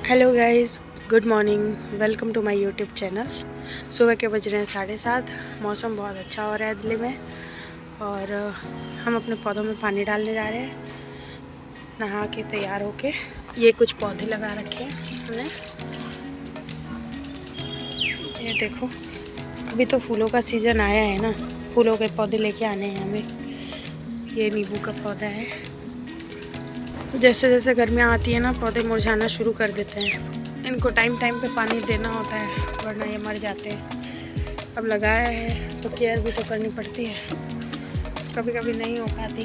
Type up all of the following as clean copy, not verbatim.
Hello guys, good morning. Welcome to my YouTube channel. सुबह के बज रहे हैं 7:30। मौसम बहुत अच्छा हो रहा है दिल्ली में और हम अपने पौधों में पानी डालने जा रहे हैं नहा के तैयार होके। ये कुछ पौधे लगा रखे हैं हमने। ये देखो, अभी तो फूलों का सीज़न आया है ना, फूलों के पौधे लेके आने हैं हमें। ये नींबू का पौधा है। जैसे जैसे गर्मियाँ आती है ना, पौधे मुरझाना शुरू कर देते हैं। इनको टाइम टाइम पे पानी देना होता है, वरना ये मर जाते हैं। अब लगाया है तो केयर भी तो करनी पड़ती है, कभी कभी नहीं हो पाती।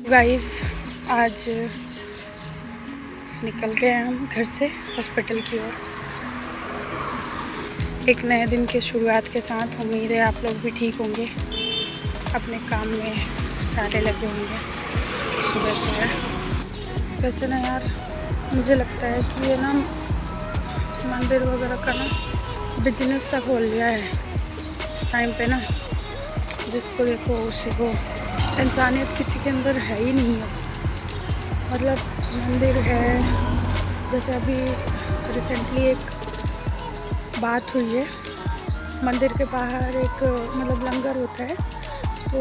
गाइस, आज निकल गए हम घर से हॉस्पिटल की ओर। एक नए दिन के शुरुआत के साथ उम्मीद है आप लोग भी ठीक होंगे, अपने काम में सारे लगे होंगे सुबह सुबह। वैसे ना यार, मुझे लगता है कि ये ना मंदिर वगैरह का ना बिजनेस सा खोल लिया है इस टाइम पे ना। जिसको देखो उसी को, इंसानियत किसी के अंदर है ही नहीं है। मतलब मंदिर है, जैसे अभी रिसेंटली एक बात हुई है, मंदिर के बाहर एक मतलब लंगर होता है। तो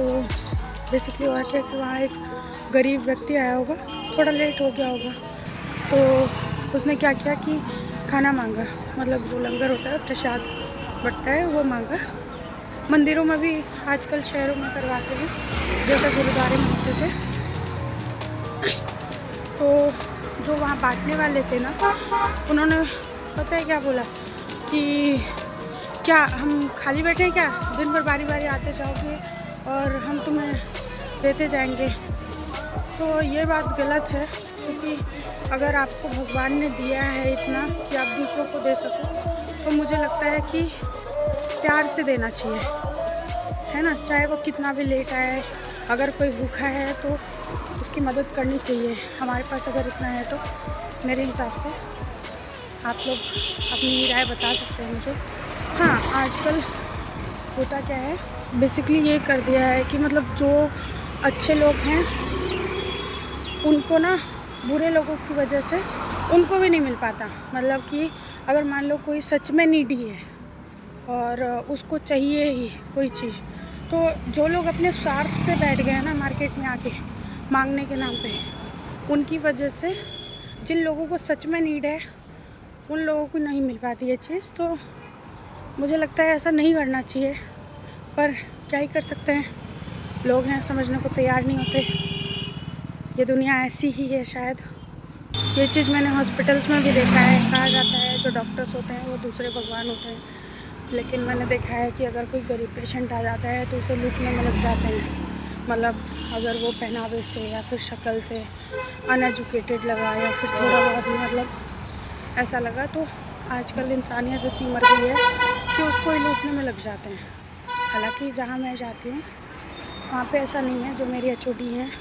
बेसिकली हुआ क्या कि वहाँ एक गरीब व्यक्ति आया होगा, थोड़ा लेट हो गया होगा, तो उसने क्या किया कि खाना मांगा। मतलब जो लंगर होता है, प्रसाद बंटता है, वो मांगा। मंदिरों में भी आजकल शहरों में करवाते हैं, जैसे गुरुद्वारे में होते थे। तो जो वहाँ बांटने वाले थे ना, उन्होंने पता है क्या बोला कि क्या हम खाली बैठे हैं, क्या दिन भर बारी बारी आते जाओगे और हम तुम्हें देते जाएंगे। तो ये बात गलत है, क्योंकि अगर आपको भगवान ने दिया है इतना कि आप दूसरों को दे सको, तो मुझे लगता है कि प्यार से देना चाहिए, है ना। चाहे वो कितना भी लेट आए, अगर कोई भूखा है तो उसकी मदद करनी चाहिए। हमारे पास अगर इतना है तो मेरे हिसाब से आप लोग अपनी राय बता सकते हैं मुझे। हाँ, आजकल होता क्या है, बेसिकली ये कर दिया है कि मतलब जो अच्छे लोग हैं उनको ना बुरे लोगों की वजह से उनको भी नहीं मिल पाता। मतलब कि अगर मान लो कोई सच में नीडी है और उसको चाहिए ही कोई चीज़, तो जो लोग अपने स्वार्थ से बैठ गए हैं ना मार्केट में आके मांगने के नाम पे, उनकी वजह से जिन लोगों को सच में नीड है उन लोगों को नहीं मिल पाती ये चीज़। तो मुझे लगता है ऐसा नहीं करना चाहिए, पर क्या ही कर सकते हैं, लोग हैं समझने को तैयार नहीं होते। ये दुनिया ऐसी ही है शायद। ये चीज़ मैंने हॉस्पिटल्स में भी देखा है। कहा जाता है जो डॉक्टर्स होते हैं वो दूसरे भगवान होते हैं, लेकिन मैंने देखा है कि अगर कोई गरीब पेशेंट आ जाता है तो उसे लूटने में लग जाते हैं। मतलब अगर वो पहनावे से या फिर शक्ल से अनएजुकेटेड लगा या फिर थोड़ा बहुत मतलब ऐसा लगा, तो आजकल इंसानियत इतनी मर गई है कि उसको ही लूटने में लग जाते हैं। हालांकि जहाँ मैं जाती हूँ वहाँ पे ऐसा नहीं है। जो मेरी एचओडी हैं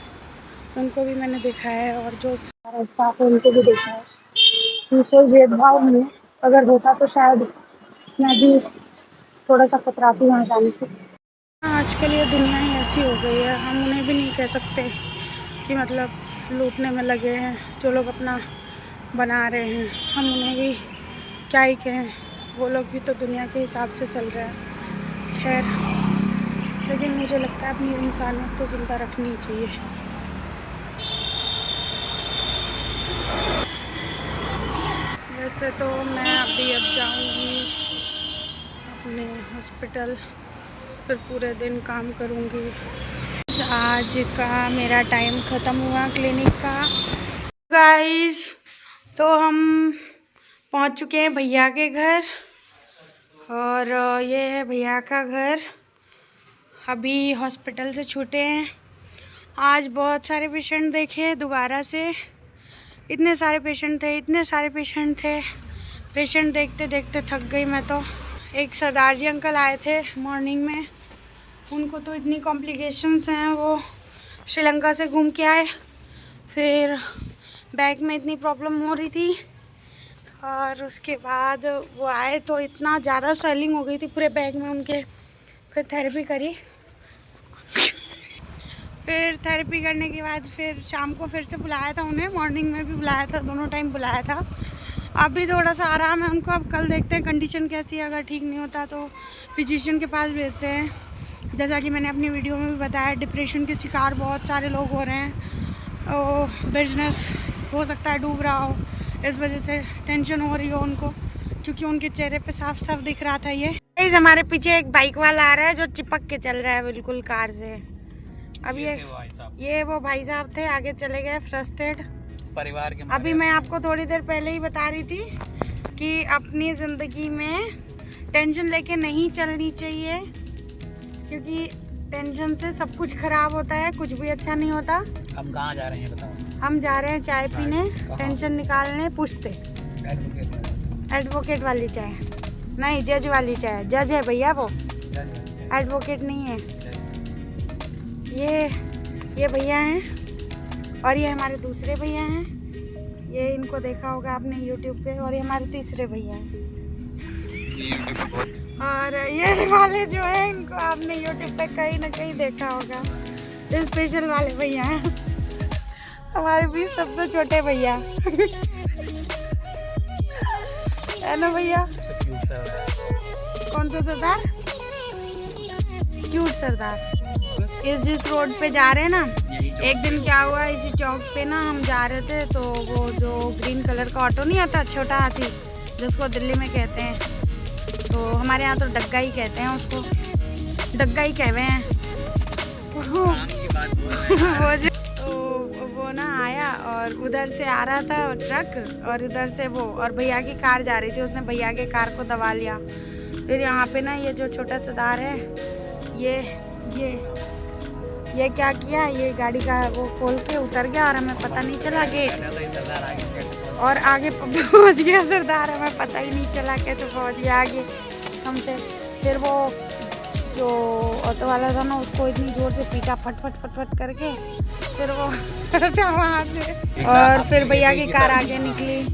उनको भी मैंने देखा है, और जो सारा स्टाफ है उनको भी देखा है कि कोई भेदभाव नहीं है। अगर होता तो शायद मैं भी थोड़ा सा कतराती वहाँ जाने से। आजकल ये दुनिया ही ऐसी हो गई है, हम उन्हें भी नहीं कह सकते कि मतलब लूटने में लगे हैं। जो लोग अपना बना रहे हैं हम उन्हें भी क्या ही कहें, वो लोग भी तो दुनिया के हिसाब से चल रहे हैं। खैर, लेकिन मुझे लगता है अपनी इंसानियत तो ज़िंदा रखनी चाहिए। वैसे तो मैं अभी अब जाऊंगी अपने हॉस्पिटल, फिर पूरे दिन काम करूंगी। आज का मेरा टाइम ख़त्म हुआ क्लिनिक का। गाइस, तो हम पहुंच चुके हैं भैया के घर, और ये है भैया का घर। अभी हॉस्पिटल से छूटे हैं। आज बहुत सारे पेशेंट देखे दोबारा से। इतने सारे पेशेंट थे, इतने सारे पेशेंट थे, पेशेंट देखते देखते थक गई मैं तो। एक सरदार जी अंकल आए थे मॉर्निंग में, उनको तो इतनी कॉम्प्लिकेशंस हैं, वो श्रीलंका से घूम के आए, फिर बैक में इतनी प्रॉब्लम हो रही थी, और उसके बाद वो आए तो इतना ज़्यादा स्वेलिंग हो गई थी पूरे बैक में उनके। फिर थेरेपी करी, फिर थेरेपी करने के बाद फिर शाम को फिर से बुलाया था उन्हें, मॉर्निंग में भी बुलाया था, दोनों टाइम बुलाया था। अभी थोड़ा सा आराम है उनको, अब कल देखते हैं कंडीशन कैसी है, अगर ठीक नहीं होता तो फिजिशियन के पास भेजते हैं। जैसा कि मैंने अपनी वीडियो में भी बताया, डिप्रेशन के शिकार बहुत सारे लोग हो रहे हैं और बिजनेस हो सकता है डूब रहा हो, इस वजह से टेंशन हो रही हो उनको, क्योंकि उनके चेहरे पे साफ साफ दिख रहा था ये। हमारे पीछे एक बाइक वाला आ रहा है जो चिपक के चल रहा है बिल्कुल कार से। अब ये वो भाई साहब थे, आगे चले गए फ्रस्ट्रेटेड परिवार के। अभी मैं आपको थोड़ी देर पहले ही बता रही थी कि अपनी ज़िंदगी में टेंशन लेके नहीं चलनी चाहिए, क्योंकि टेंशन से सब कुछ खराब होता है, कुछ भी अच्छा नहीं होता। हम कहाँ जा रहे हैं बताओ? हम जा रहे हैं चाय पीने, टेंशन निकालने, पूछते एडवोकेट वाली चाय नहीं, जज वाली चाय। जज है भैया वो, एडवोकेट नहीं है। ये भैया हैं और ये हमारे दूसरे भैया हैं, ये इनको देखा होगा आपने यूट्यूब पे, और ये हमारे तीसरे भैया हैं। और ये वाले जो है इनको आपने यूट्यूब पे कहीं ना कहीं देखा होगा, ये स्पेशल वाले भैया हैं, हमारे बीच सबसे छोटे भैया है ना भैया? कौन सा सरदार? क्यूट सरदार। जिस रोड पे जा रहे हैं ना, एक दिन क्या हुआ, इसी चौक पे ना हम जा रहे थे, तो वो जो ग्रीन कलर का ऑटो नहीं आता, छोटा हाथी जिसको दिल्ली में कहते हैं, तो हमारे यहाँ तो डग्गा ही कहते हैं उसको, डग्गा ही कहवे हैं वो ना आया और उधर से आ रहा था ट्रक, और इधर से वो, और भैया की कार जा रही थी, उसने भैया के कार को दबा लिया। फिर यहाँ पे ना ये जो छोटा सरदार है, ये क्या किया, ये गाड़ी का वो खोल के उतर गया और हमें पता नहीं चला गेट, और आगे पहुँच गया सरदार, हमें पता ही नहीं चला कैसे पहुँच गया आगे हमसे। फिर वो जो ऑटो वाला था ना, उसको इतनी जोर से पीटा फट फट करके, फिर वो वहाँ से, और फिर भैया की कार आगे निकली।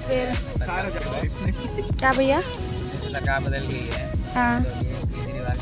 फिर क्या भैया बदल गई है। हाँ,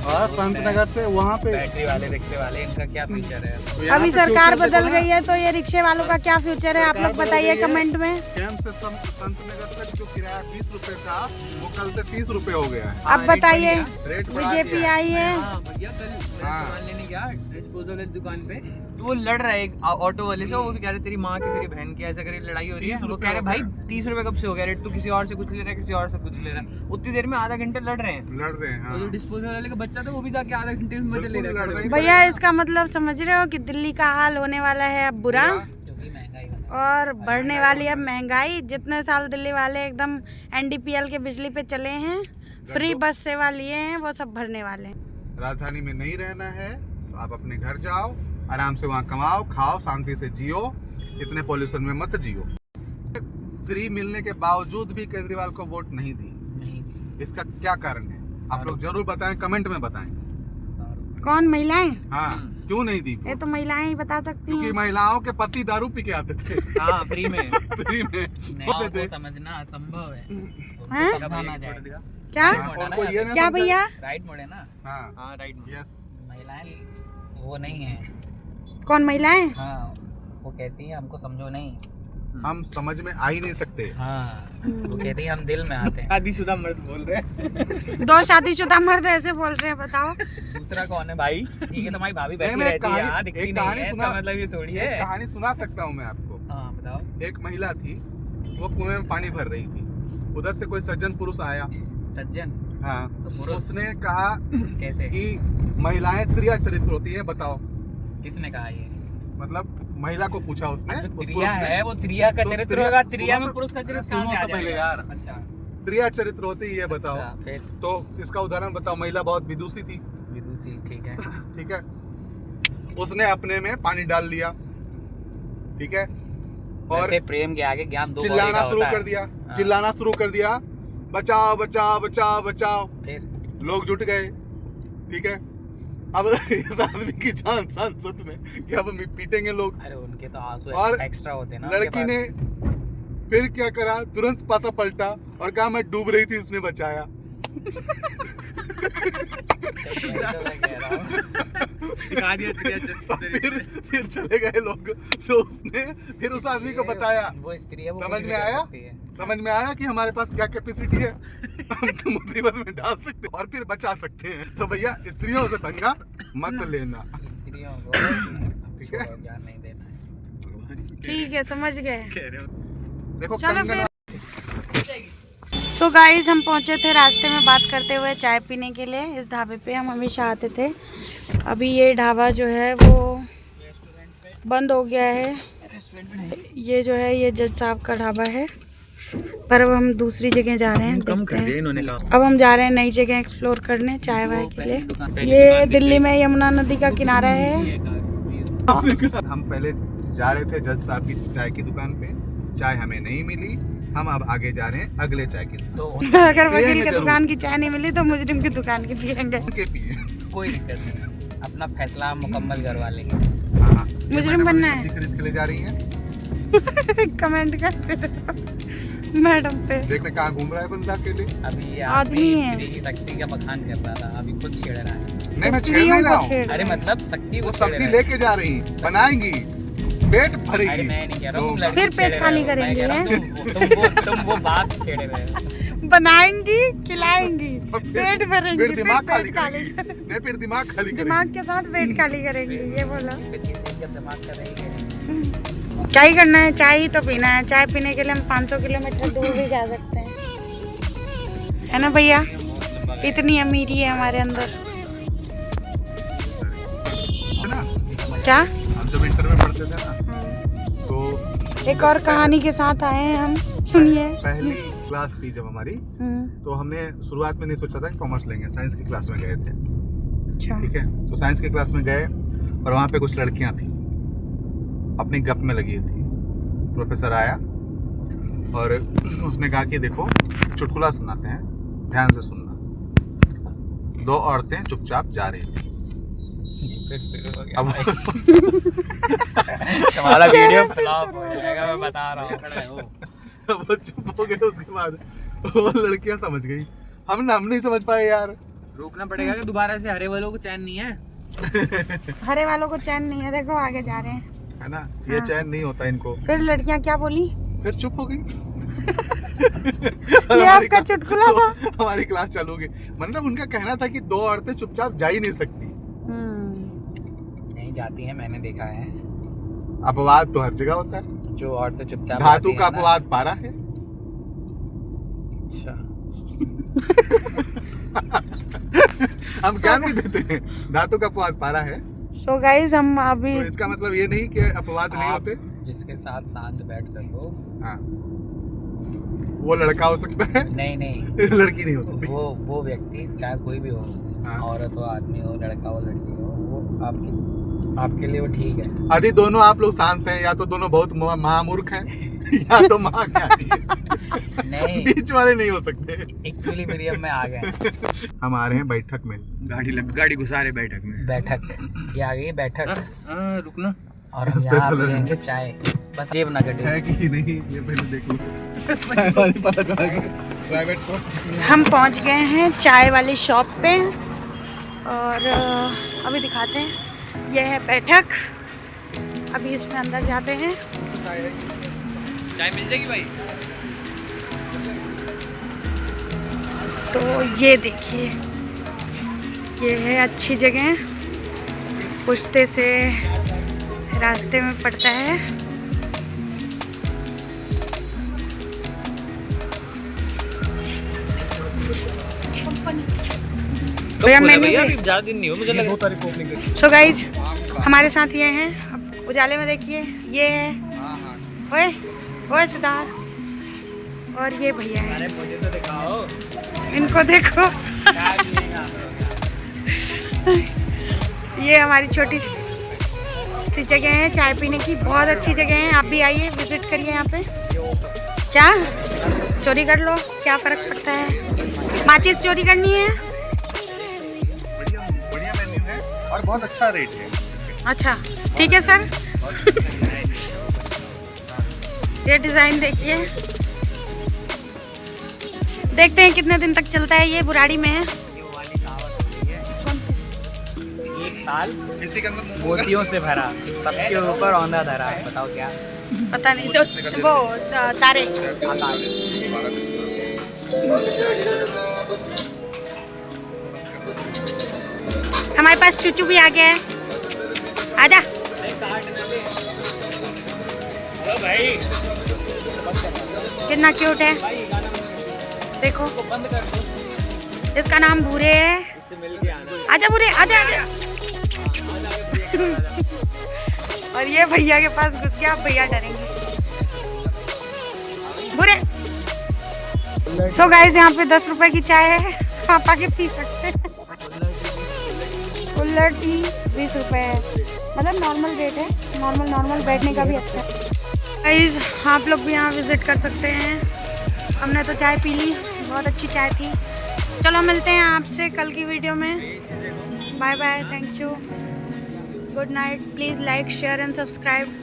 और संत नगर से वहाँ पे बैटरी वाले रिक्शे वाले, इनका क्या फ्यूचर है? अभी सरकार बदल गई है, तो ये रिक्शे वालों का क्या फ्यूचर है, आप लोग बताइए कमेंट में। कैंप से संत नगर तक जो किराया 20 रुपए था, वो कल से 30 रुपए हो गया है। अब बताइए, रेट बीजेपी आई है। भैया कल सामान लेने गया डिस्पोजल वाली दुकान पे, तो वो लड़ रहा है एक ऑटो वाले से, वो कह रहे तेरी माँ की तेरी बहन की ऐसा करे लड़ाई हो रही है, वो कह रहे भाई 30 रुपए कब से हो गया रेट, तू किसी और से कुछ ले रहा है, किसी और से कुछ ले रहा है, उतनी देर में आधा घंटे लड़ रहे हैं। हाँ। जो डिस्पोजल वाले का बच्चा था वो भी जाके आधा घंटे में बदल ले रहा है। भैया इसका मतलब समझ रहे हो कि दिल्ली का हाल होने वाला है अब बुरा, और बढ़ने वाली अब महंगाई। जितने साल दिल्ली वाले एकदम NDPL के बिजली पे चले हैं, फ्री बस सेवा लिए हैं, वो सब भरने वाले हैं। राजधानी में नहीं रहना है तो आप अपने घर जाओ, आराम से वहाँ कमाओ, खाओ, शांति से जियो, इतने पॉल्यूशन में मत जियो। फ्री मिलने के बावजूद भी केजरीवाल को वोट नहीं दी, इसका क्या कारण है? आप लोग जरूर बताएं, कमेंट में बताएं। कौन? महिलाएं? हाँ, क्यों नहीं दी? ये तो महिलाएं ही बता सकती हैं। क्योंकि महिलाओं के पति दारू पी के आते थे। हाँ, फ्री में होते थे। समझना असंभव है। क्या क्या भैया? राइट मोड़ है ना? हाँ राइट मोड़। यस। महिलाएं वो नहीं है। कौन महिलाएं? हाँ, वो कहती है हमको समझो नहीं, हम समझ में आ ही नहीं सकते। हाँ, वो कहती है हम दिल में आते हैं। शादीशुदा मर्द बोल रहे हैं। 2 शादीशुदा मर्द ऐसे बोल रहे हैं, बताओ। दूसरा कौन है भाई? ठीक है, तुम्हारी भाभी बैठी रहती है यहाँ, दिखती नहीं है, इसका मतलब ये थोड़ी है। कहानी सुना सकता हूँ मैं आपको। हाँ बताओ। एक महिला थी, वो कुएं में पानी भर रही थी, उधर से कोई सज्जन पुरुष आया। सज्जन? हाँ, तो उसने कहा कैसे कि महिलाएं त्रिया चरित्र होती है, बताओ। किसने कहा ये? मतलब महिला को पूछा उसने। त्रिया है, वो त्रिया का चरित्र होगा, त्रिया में पुरुष का चरित्र कहाँ से आ पहले यार। अच्छा, त्रिया चरित्र होती है, बताओ। फिर तो इसका उदाहरण बताओ। महिला बहुत विदुषी थी। विदुषी, ठीक है। ठीक है, उसने अपने में पानी डाल लिया, ठीक है, और प्रेम के आगे ज्ञान दो चिल्लाना शुरू कर दिया। चिल्लाना शुरू कर दिया, बचाओ बचाओ बचाओ बचाओ। फिर लोग जुट गए, ठीक है। अब इस आदमी की जान सांसद में कि अब हम पीटेंगे लोग। अरे उनके तो आंसू और एक्स्ट्रा होते हैं ना। लड़की ने फिर क्या करा, तुरंत पासा पलटा और कहा मैं डूब रही थी, इसने बचाया। फिर चले गए लोग। तो उसने फिर उस आदमी को बताया, वो स्त्री है, वो समझ में आया, समझ में आया कि हमारे पास क्या कैपेसिटी है, हम तो मुसीबत में डाल सकते हैं और फिर बचा सकते हैं। तो भैया स्त्रियों से पंगा मत लेना, स्त्रियों को ठीक है, ज्ञान नहीं देना है। ठीक है, समझ गए। देखो चलो कंगना। तो गाइस हम पहुंचे थे रास्ते में बात करते हुए चाय पीने के लिए। इस ढाबे पे हम हमेशा आते थे। अभी ये ढाबा जो है वो बंद हो गया है। ये जो है ये जज साहब का ढाबा है, पर अब हम दूसरी जगह जा रहे हैं। कम कर दिया इन्होंने काम। अब हम जा रहे हैं नई जगह एक्सप्लोर करने चाय वाय के लिए। ये दिल्ली में यमुना नदी का किनारा है। हम पहले जा रहे थे जज साहब की चाय की दुकान पे, चाय हमें नहीं मिली। हम अब आगे जा रहे हैं अगले चाय की दुकान। तो अगर वकील की दुकान की चाय नहीं मिली तो मुजरिम की दुकान की पियेंगे। के पिए। कोई दिक्कत नहीं, अपना फैसला मुकम्मल करवा लेंगे। हाँ, मुजरिम बनना है। सब्जी खरीद के ले जा रही हैं। कमेंट करते रहो मैडम पे। देखने कहाँ घूम रहा है बंदा अकेले। अभी आदमी अपनी है। स्त्री की शक्ति का बखान कर रहा था, अभी खुद छेड़ रहा है। नहीं, मैं छेड़ स्त्रियों नहीं रहा को हूँ। छेड़ अरे रहे हैं। मतलब शक्ति वो को छेड़ सब्जी रहा है। लेके जा रही, बनाएंगी, पेट भरेगी। अरे मैं नहीं कह रहा हूँ तुम तो लड़की फिर पेट छेड़ खाली रहे हो। मैं करेंगी, कह रहा हूँ तुम वो बात छेड़ रहे हो। बनाएंगी, खिलाएंगी, पेट भरेंगी, फिर दिमाग खाली पेट खाली करेगी। करेंगी। नहीं, फिर दिमाग खाली करेगी। दिमाग के साथ पेट खाली करेंगी, ये बोलो। फिर जब दिमाग कर रही है। क्या ही करना है, चाय ही तो पीना है। चाय पीने के लिए हम 500 किलोमीटर दूर भी जा सकते हैं, है ना भैया? इतनी अमीरी है हमारे अंदर। है ना? क्या? हम जब इंटर में पढ़ते थे ना, तो एक और कहानी के साथ आए हैं हम, सुनिए। पहली क्लास थी जब हमारी, तो हमने शुरुआत में नहीं सोचा था कि कॉमर्स लेंगे, साइंस की क्लास में गए थे। अच्छा। ठीक है, तो साइंस की क्लास में गए और वहाँ पे कुछ लड़कियाँ थी, अपनी गप में लगी थी। प्रोफेसर आया और उसने कहा कि देखो चुटकुला सुनाते हैं, ध्यान से सुनना। दो औरतें चुपचाप जा रही थी। फिर शुरू हो गया अब तुम्हारा वीडियो फ्लॉप हो जाएगा, मैं बता रहा हूँ। वो चुप हो गए। उसके बाद वो लड़कियां समझ गई, हम नहीं समझ पाए यार। रोकना पड़ेगा कि दोबारा से हरे वालों को चैन नहीं है। हरे वालों को चैन नहीं है, देखो आगे जा रहे हैं, है ना, ये हाँ। चैन नहीं होता इनको। फिर लड़कियां क्या बोली? फिर चुप हो गई। ये आपका चुटकुला था? हमारी क्लास चालू हो गई। मतलब उनका कहना था कि दो औरतें चुपचाप जा ही नहीं सकती। नहीं जाती है, मैंने देखा है। अपवाद तो हर जगह होता है। जो औरतें चुपचाप धातु जाती का हैं ना। अपवाद पारा है। अच्छा। हम ज्ञान भी देते हैं, धातु का अपवाद पारा है। सो गाइस हम अभी तो इसका मतलब ये नहीं कि अपवाद नहीं आप होते। जिसके साथ शांत बैठ सको। हाँ, वो लड़का हो सकता है, नहीं लड़की नहीं हो सकती। वो व्यक्ति चाहे कोई भी हो, हाँ। औरत हो, आदमी हो, लड़का हो, लड़की हो, वो आपके लिए वो ठीक है। यदि दोनों आप लोग शांत हैं, या तो दोनों बहुत महामूर्ख हैं, या तो महाज्ञानी हैं। नहीं, बीच वाले नहीं हो सकते। इक्विलिब्रियम में आ गए। हम आ रहे हैं बैठक में। गाड़ी घुसा रहे बैठक में। बैठक ये आ गई बैठक। रुकना। और हम यहाँ Special पियेंगे चाय, बस जेब ना कटे। है कि नहीं ये पहले देख लो। चाय वाली पता चला कि प्राइवेट शॉप। हम पहुंच गए हैं चाय वाली शॉप पे और अभी दिखाते हैं। यह है बैठक, अभी इसमें अंदर जाते हैं। चाय मिल जाएगी भाई? तो ये देखिए, ये है अच्छी जगह, पुश्ते से रास्ते में पड़ता है। भैया मेन्यू ज्यादा दिन नहीं हो, मुझे लगा 2 तारीख को ओपनिंग करी। सो गाइज हमारे साथ ये हैं, अब उजाले में देखिए ये है, ओए ओए सिद्धार्थ, और ये भैया है। अरे मुझे तो दिखाओ, इनको देखो। क्या मिलेगा? ये हमारी छोटी सी जगह है चाय पीने की, बहुत अच्छी जगह है। आप भी आइए, विजिट करिए यहाँ पे। क्या चोरी कर लो, क्या फर्क पड़ता है? माचिस चोरी करनी है? बढ़िया मेन्यू है और बहुत अच्छा रेट है। अच्छा ठीक है सर। ये डिज़ाइन देखिए, देखते हैं कितने दिन तक चलता है। ये बुराड़ी में है। साल इसी के अंदर मोमो मोतियों से भरा, सबके ऊपर औंधा धरा। बताओ क्या? पता नहीं, तो वो तारे। हमारे पास चूचू भी आ गया है, आजा। भाई कितना क्यूट है, देखो। बंद कर दो, इसका नाम भूरे है। इससे मिल के आना। आजा भूरे, आजा आजा। और ये भैया के पास घुस गया, अब भैया डरेंगे। भूरे। तो गाइस यहाँ पे 10 रुपए की चाय है, आप आके पी सकते हैं। कुल्हड़ टी 20 रुपए है, मतलब नॉर्मल रेट है। नॉर्मल बैठने का भी अच्छा है। गाइस आप लोग भी यहाँ विजिट कर सकते हैं। हमने तो चाय पी ली, बहुत अच्छी चाय थी। चलो मिलते हैं आपसे कल की वीडियो में। Bye bye, thank you, good night. Please like, share and subscribe.